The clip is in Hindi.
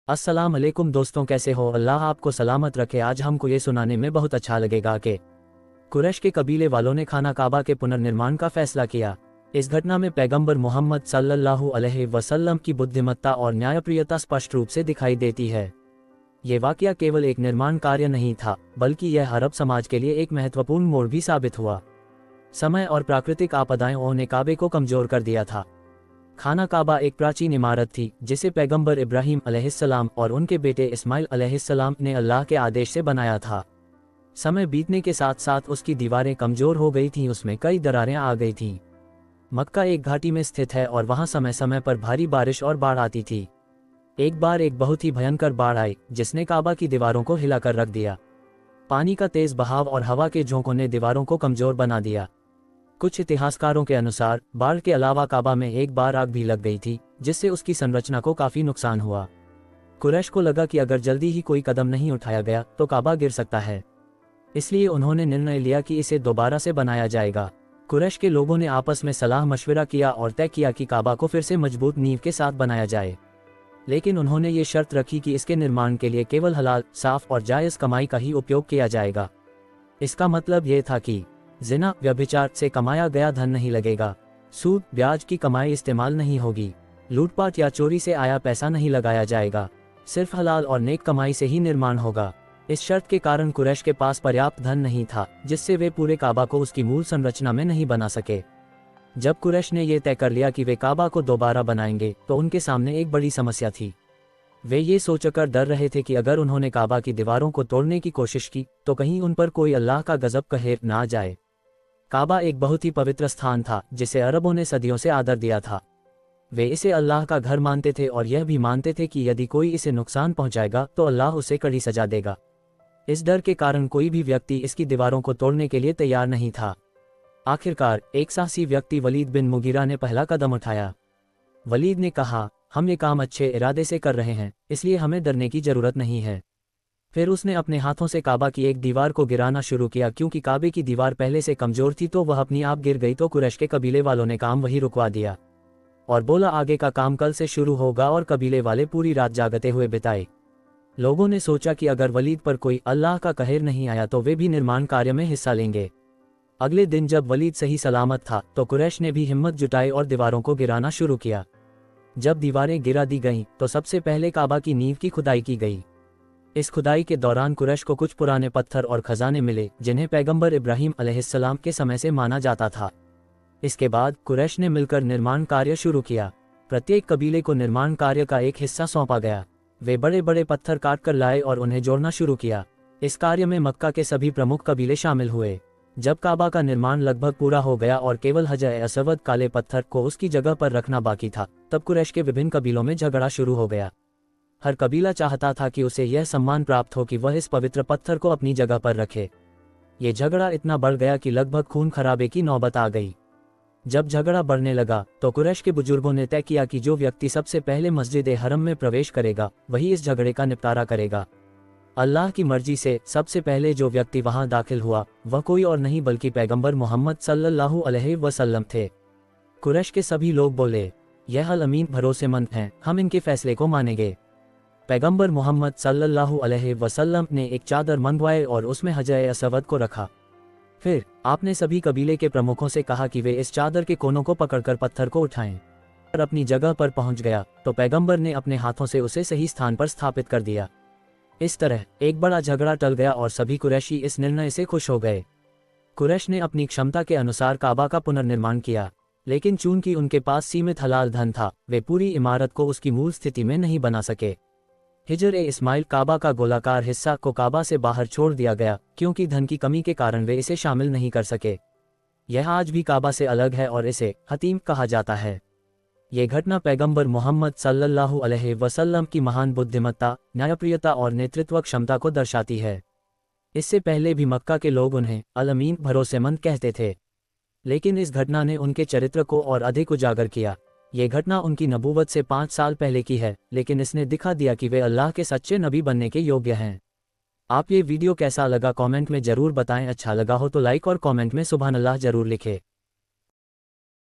अस्सलाम अलैकुम दोस्तों, कैसे हो? अल्लाह आपको सलामत रखे। आज हमको ये सुनाने में बहुत अच्छा लगेगा कि कुरैश के कबीले वालों ने खाना काबा के पुनर्निर्माण का फैसला किया। इस घटना में पैगंबर मोहम्मद सल्लल्लाहु अलैहि वसल्लम की बुद्धिमत्ता और न्यायप्रियता स्पष्ट रूप से दिखाई देती है। ये वाकया केवल एक निर्माण कार्य नहीं था, बल्कि यह अरब समाज के लिए एक महत्वपूर्ण मोड़ भी साबित हुआ। समय और प्राकृतिक आपदाओं ने काबे को कमजोर कर दिया था। खाना काबा एक प्राचीन इमारत थी जिसे पैगंबर इब्राहिम अलैहिस्सलाम और उनके बेटे इस्माइल अलैहिस्सलाम ने अल्लाह के आदेश से बनाया था। समय बीतने के साथ साथ उसकी दीवारें कमजोर हो गई थीं, उसमें कई दरारें आ गई थीं। मक्का एक घाटी में स्थित है और वहां समय समय पर भारी बारिश और बाढ़ आती थी। एक बार एक बहुत ही भयंकर बाढ़ आई जिसने काबा की दीवारों को हिलाकर रख दिया। पानी का तेज बहाव और हवा के झोंकों ने दीवारों को कमजोर बना दिया। कुछ इतिहासकारों के अनुसार बाढ़ के अलावा काबा में एक बार आग भी लग गई थी, जिससे उसकी संरचना को काफी नुकसान हुआ। कुरैश को लगा कि अगर जल्दी ही कोई कदम नहीं उठाया गया तो काबा गिर सकता है। इसलिए उन्होंने निर्णय लिया कि इसे दोबारा से बनाया जाएगा। कुरैश के लोगों ने आपस में सलाह मशविरा किया और तय किया कि काबा को फिर से मजबूत नींव के साथ बनाया जाए। लेकिन उन्होंने ये शर्त रखी कि इसके निर्माण के लिए केवल हलाल, साफ और जायज कमाई का ही उपयोग किया जाएगा। इसका मतलब यह था कि जिना, व्यभिचार से कमाया गया धन नहीं लगेगा, सूद, ब्याज की कमाई इस्तेमाल नहीं होगी, लूटपाट या चोरी से आया पैसा नहीं लगाया जाएगा, सिर्फ हलाल और नेक कमाई से ही निर्माण होगा। इस शर्त के कारण कुरैश के पास पर्याप्त धन नहीं था, जिससे वे पूरे काबा को उसकी मूल संरचना में नहीं बना सके। जब कुरैश ने यह तय कर लिया कि वे काबा को दोबारा बनाएंगे तो उनके सामने एक बड़ी समस्या थी। वे ये सोचकर डर रहे थे कि अगर उन्होंने काबा की दीवारों को तोड़ने की कोशिश की तो कहीं उन पर कोई अल्लाह का गजब कहर ना आ जाए। काबा एक बहुत ही पवित्र स्थान था जिसे अरबों ने सदियों से आदर दिया था। वे इसे अल्लाह का घर मानते थे और यह भी मानते थे कि यदि कोई इसे नुकसान पहुंचाएगा तो अल्लाह उसे कड़ी सजा देगा। इस डर के कारण कोई भी व्यक्ति इसकी दीवारों को तोड़ने के लिए तैयार नहीं था। आखिरकार एक साहसी व्यक्ति वलीद बिन मुगीरा ने पहला कदम उठाया। वलीद ने कहा, हम ये काम अच्छे इरादे से कर रहे हैं, इसलिए हमें डरने की जरूरत नहीं है। फिर उसने अपने हाथों से काबा की एक दीवार को गिराना शुरू किया। क्योंकि काबे की दीवार पहले से कमजोर थी तो वह अपनी आप गिर गई। तो कुरैश के कबीले वालों ने काम वही रुकवा दिया और बोला, आगे का काम कल से शुरू होगा। और कबीले वाले पूरी रात जागते हुए बिताए। लोगों ने सोचा कि अगर वलीद पर कोई अल्लाह का कहर नहीं आया तो वे भी निर्माण कार्य में हिस्सा लेंगे। अगले दिन जब वलीद सही सलामत था तो कुरैश ने भी हिम्मत जुटाई और दीवारों को गिराना शुरू किया। जब दीवारें गिरा दी गईं तो सबसे पहले काबा की नींव की खुदाई की गई। इस खुदाई के दौरान कुरैश को कुछ पुराने पत्थर और खजाने मिले जिन्हें पैगंबर इब्राहिम अलैहिस्सलाम के समय से माना जाता था। इसके बाद कुरैश ने मिलकर निर्माण कार्य शुरू किया। प्रत्येक कबीले को निर्माण कार्य का एक हिस्सा सौंपा गया। वे बड़े बड़े पत्थर काट कर लाए और उन्हें जोड़ना शुरू किया। इस कार्य में मक्का के सभी प्रमुख कबीले शामिल हुए। जब काबा का निर्माण लगभग पूरा हो गया और केवल हजर असवद काले पत्थर को उसकी जगह पर रखना बाकी था, तब कुरैश के विभिन्न कबीलों में झगड़ा शुरू हो गया। हर कबीला चाहता था कि उसे यह सम्मान प्राप्त हो कि वह इस पवित्र पत्थर को अपनी जगह पर रखे। ये झगड़ा इतना बढ़ गया कि लगभग खून खराबे की नौबत आ गई। जब झगड़ा बढ़ने लगा तो कुरैश के बुजुर्गों ने तय किया कि जो व्यक्ति सबसे पहले मस्जिद ए हरम में प्रवेश करेगा वही इस झगड़े का निपटारा करेगा। अल्लाह की मर्जी से सबसे पहले जो व्यक्ति वहां दाखिल हुआ वह कोई और नहीं बल्कि पैगंबर मोहम्मद सल्लल्लाहु अलैहि वसल्लम थे। कुरैश के सभी लोग बोले, यह अल अमीन भरोसेमंद हैं, हम इनके फैसले को मानेंगे। पैगंबर मोहम्मद सल्लल्लाहु अलैहि वसल्लम ने एक चादर मंगवाई और उसमें हजर असवद को रखा। फिर आपने सभी कबीले के प्रमुखों से कहा कि वे इस चादर के कोनों को पकड़कर पत्थर को उठाएं। और अपनी जगह पर पहुंच गया तो पैगंबर ने अपने हाथों से उसे सही स्थान पर स्थापित कर दिया। इस तरह एक बड़ा झगड़ा टल गया और सभी कुरैशी इस निर्णय से खुश हो गए। कुरैश ने अपनी क्षमता के अनुसार काबा का पुनर्निर्माण किया, लेकिन चूंकि उनके पास सीमित हलाल धन था, वे पूरी इमारत को उसकी मूल स्थिति में नहीं बना सके। हिजर ए इस्माइल काबा का गोलाकार हिस्सा को काबा से बाहर छोड़ दिया गया क्योंकि धन की कमी के कारण वे इसे शामिल नहीं कर सके। यह आज भी काबा से अलग है और इसे हतीम कहा जाता है। ये घटना पैगंबर मोहम्मद सल्लल्लाहु अलैहि वसल्लम की महान बुद्धिमत्ता, न्यायप्रियता और नेतृत्व क्षमता को दर्शाती है। इससे पहले भी मक्का के लोग उन्हें अल अमीन भरोसेमंद कहते थे, लेकिन इस घटना ने उनके चरित्र को और अधिक उजागर किया। ये घटना उनकी नबूवत से 5 साल पहले की है, लेकिन इसने दिखा दिया कि वे अल्लाह के सच्चे नबी बनने के योग्य हैं। आप ये वीडियो कैसा लगा कमेंट में जरूर बताएं। अच्छा लगा हो तो लाइक और कमेंट में सुभान अल्लाह जरूर लिखें।